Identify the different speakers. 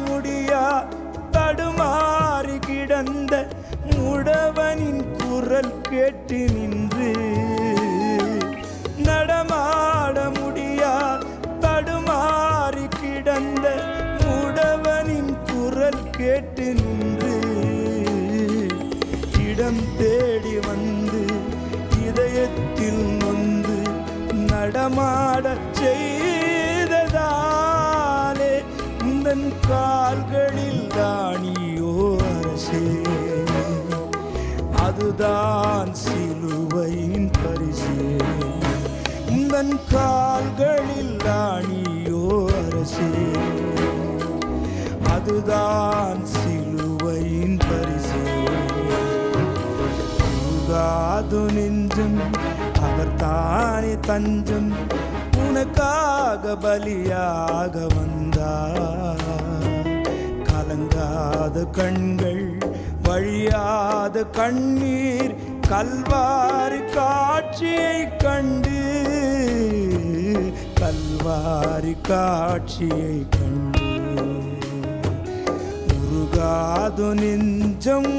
Speaker 1: முடியா தடுமாறி கிடந்த முடவனின் குரல் கேட்டு நின்று, நடமாட முடியா தடுமாறி கிடந்த முடவனின் குரல் கேட்டு நின்று, இடம் தேடி வந்து இதயத்தில் நொந்து நடமாட செய்ததாலே உந்தன் கால்களில் தானியோ அரசே, அதுதான் சிலுவையின் பரிசே. உந்தன் கால்களில் தானியோ அரசே, அதுதான் சிலுவையின் பரிசே. உருகாது நெஞ்சம் அவர் தானே தஞ்சம், உனக்காக பலியாக வந்தார். கலங்காத கண்கள் வழியாத கண்ணீர் கல்வாரி காட்சியை கண்டு, கல்வாரி காட்சியை கண்டு. உருகாது நெஞ்சம்